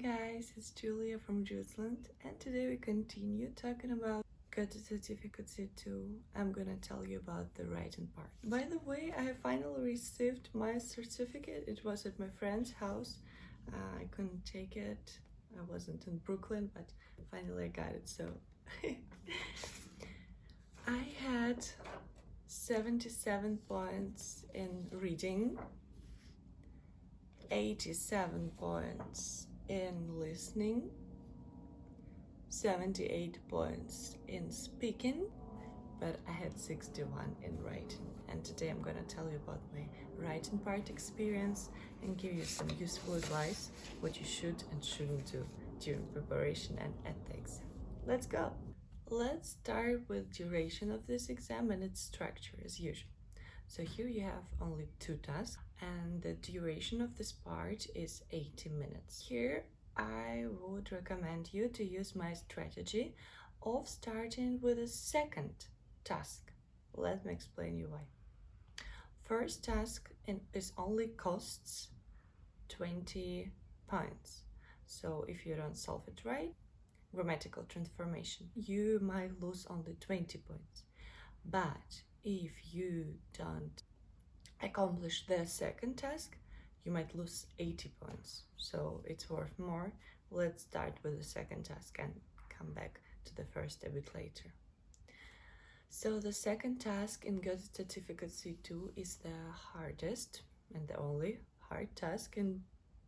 guys, it's Julia from Jutland, and today we continue talking about Goethe Zertifikat C2. I'm gonna tell you about the writing part. By the way, I finally received my certificate. It was at my friend's house. I couldn't take it. I wasn't in Brooklyn, but finally I got it. So I had 77 points in reading, 87 points in listening, 78 points in speaking, but I had 61 in writing. And today I'm gonna tell you about my writing part experience and give you some useful advice, what you should and shouldn't do during preparation and at the exam. Let's go! Let's start with duration of this exam and its structure as usual. So here you have only 2 tasks and the duration of this part is 80 minutes. Here I would recommend you to use my strategy of starting with a second task. Let me explain you why. First task is only costs 20 points. So if you don't solve it right, grammatical transformation, you might lose only 20 points. But if you don't accomplish the second task, you might lose 80 points. So it's worth more. Let's start with the second task and come back to the first a bit later. So the second task in Goethe Zertifikat C2 is the hardest and the only hard task in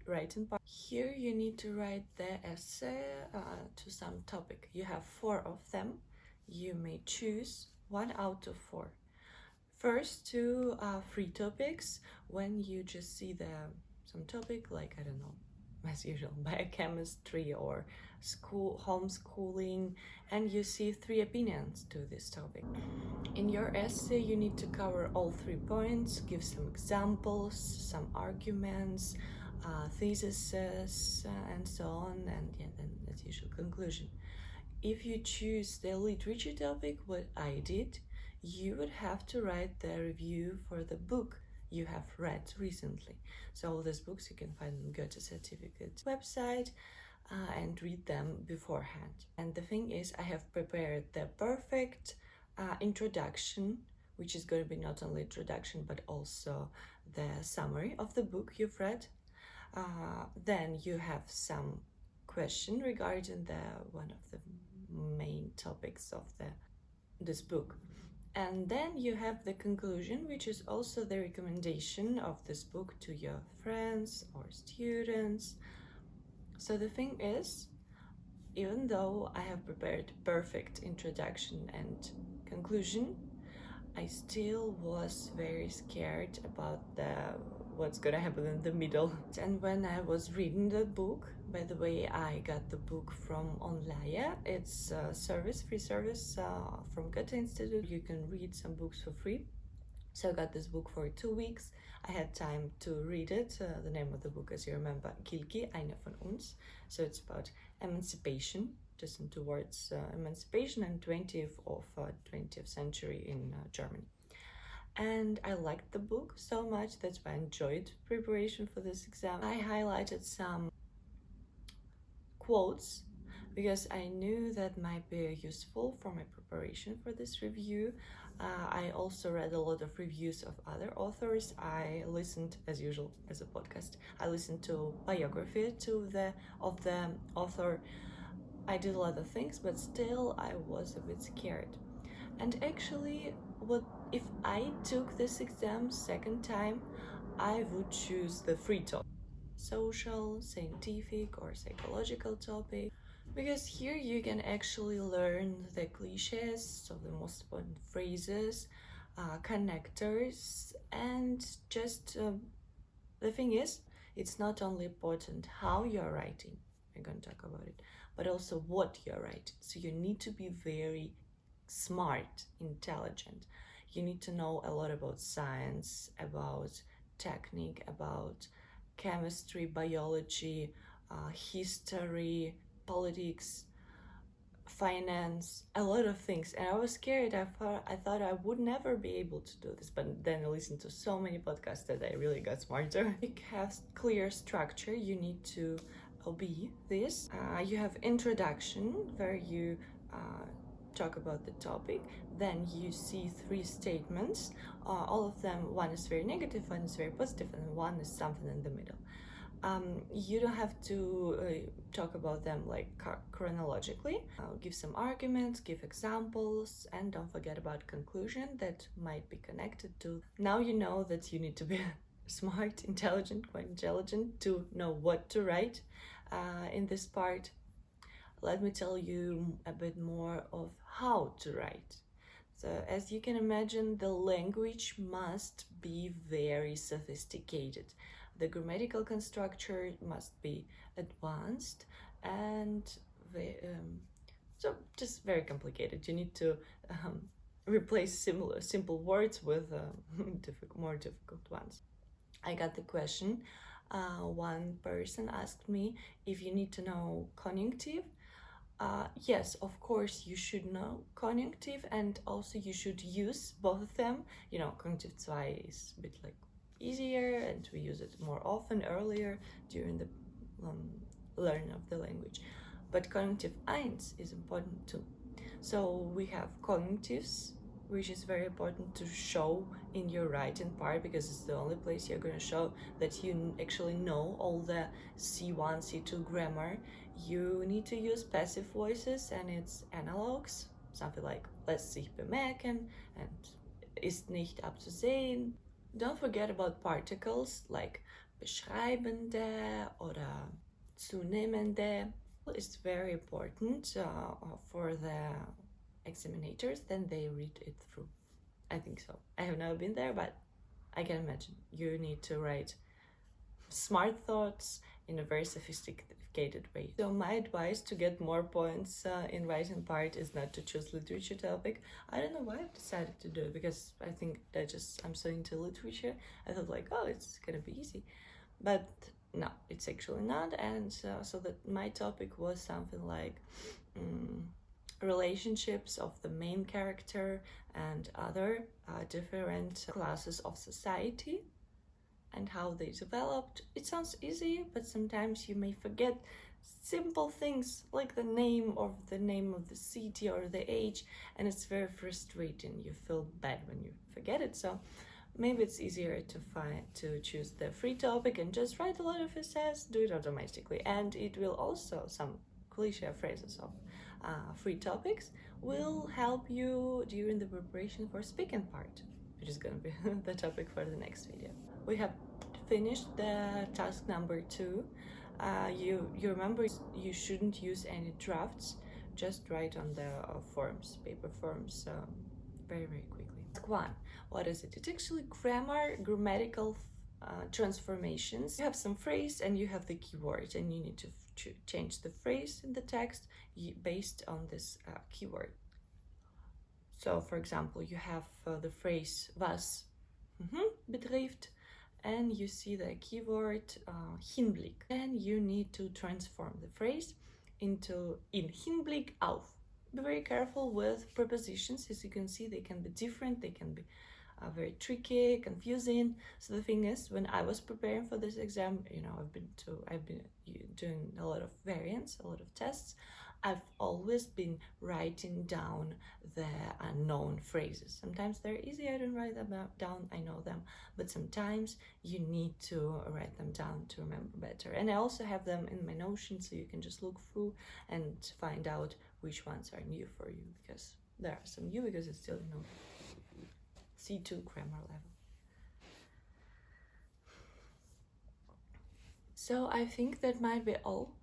writing part. Here you need to write the essay to some topic. You have 4 of them. You may choose 1 out of 4. First 2 are free topics, when you just see some topic like, I don't know, as usual, biochemistry or homeschooling, and you see 3 opinions to this topic. In your essay, you need to cover all 3 points, give some examples, some arguments, theses, and so on, and then as usual, conclusion. If you choose the literature topic, what I did, you would have to write the review for the book you have read recently. So all these books you can find on Goethe Zertifikat website and read them beforehand. And the thing is, I have prepared the perfect introduction, which is going to be not only introduction but also the summary of the book you've read. Then you have some question regarding one of the main topics of this book. And then you have the conclusion, which is also the recommendation of this book to your friends or students. So the thing is, even though I have prepared perfect introduction and conclusion, I still was very scared about what's gonna happen in the middle. And when I was reading the book, by the way, I got the book from Online. It's a free service from Goethe Institute. You can read some books for free. So I got this book for 2 weeks. I had time to read it. The name of the book, as you remember, Kilki, eine von uns. So it's about emancipation, just in 2 words, emancipation and 20th century in Germany. And I liked the book so much, that's why I enjoyed preparation for this exam. I highlighted some quotes because I knew that might be useful for my preparation for this review. I also read a lot of reviews of other authors. I listened, as usual, as a podcast, I listened to biography of the author. I did a lot of things, but still I was a bit scared. And actually, if I took this exam second time, I would choose the free topic, social, scientific or psychological topic, because here you can actually learn the cliches, so the most important phrases, connectors, and just the thing is, it's not only important how you're writing, we're going to talk about it, but also what you're writing. So you need to be very smart, intelligent. You need to know a lot about science, about technique, about chemistry, biology, history, politics, finance, a lot of things. And I was scared. I thought I would never be able to do this, but then I listened to so many podcasts that I really got smarter. It has clear structure. You need to be this. You have introduction, where you talk about the topic. Then you see 3 statements. All of them, one is very negative, one is very positive, and one is something in the middle. You don't have to talk about them like chronologically. Give some arguments, give examples, and don't forget about conclusion that might be connected to. Now you know that you need to be smart, intelligent, quite intelligent to know what to write in this part. Let me tell you a bit more of how to write. So as you can imagine, the language must be very sophisticated. The grammatical constructor must be advanced and so just very complicated. You need to replace simple words with more difficult ones. I got the question. One person asked me if you need to know conjunctive. Yes, of course, you should know conjunctive, and also you should use both of them. You know, conjunctive 2 is a bit like easier, and we use it more often earlier during the learning of the language. But conjunctive 1 is important too. So we have conjunctives, which is very important to show in your writing part, because it's the only place you're going to show that you actually know all the C1, C2 grammar. You need to use passive voices, and it's analogs, something like lässt sich bemerken and ist nicht abzusehen. Don't forget about particles like beschreibende oder zunehmende. It's very important for the examinators, then they read it through. I think so. I have never been there, but I can imagine. You need to write smart thoughts in a very sophisticated way. So my advice to get more points in writing part is not to choose literature topic. I don't know why I've decided to do it, because I think that I'm so into literature. I thought like, oh, it's gonna be easy, but no, it's actually not. And so that my topic was something like relationships of the main character and other different classes of society and how they developed. It sounds easy, but sometimes you may forget simple things like the name of the city or the age, and it's very frustrating. You feel bad when you forget it. So maybe it's easier to choose the free topic and just write a lot of essays, do it automatically. And it will also, some cliche phrases of free topics will help you during the preparation for speaking part, which is going to be the topic for the next video. We have finished the task number 2. You remember you shouldn't use any drafts, just write on the forms, paper forms, very quickly. Task 1, what is it? It's actually grammatical transformations. You have some phrase and you have the keyword, and you need to change the phrase in the text based on this keyword. So for example, you have the phrase was betrifft, and you see the keyword Hinblick. Then you need to transform the phrase into in Hinblick auf. Be very careful with prepositions. As you can see, they can be different, they can be very tricky, confusing. So the thing is, when I was preparing for this exam, you know, I've been doing a lot of variants, a lot of tests. I've always been writing down the unknown phrases. Sometimes they're easy, I don't write them down, I know them, but sometimes you need to write them down to remember better. And I also have them in my Notion, so you can just look through and find out which ones are new for you, because there are some new, because it's still, you know, C2 grammar level. So I think that might be all.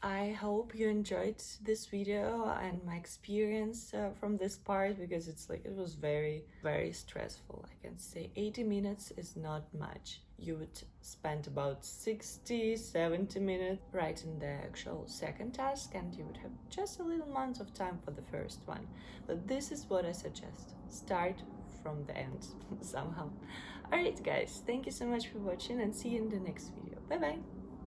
I hope you enjoyed this video and my experience from this part, because it was very stressful. I can say 80 minutes is not much. You would spend about 60-70 minutes writing the actual second task, and you would have just a little month of time for the first one. But this is what I suggest. Start from the end somehow. Alright guys, thank you so much for watching, and see you in the next video. Bye bye!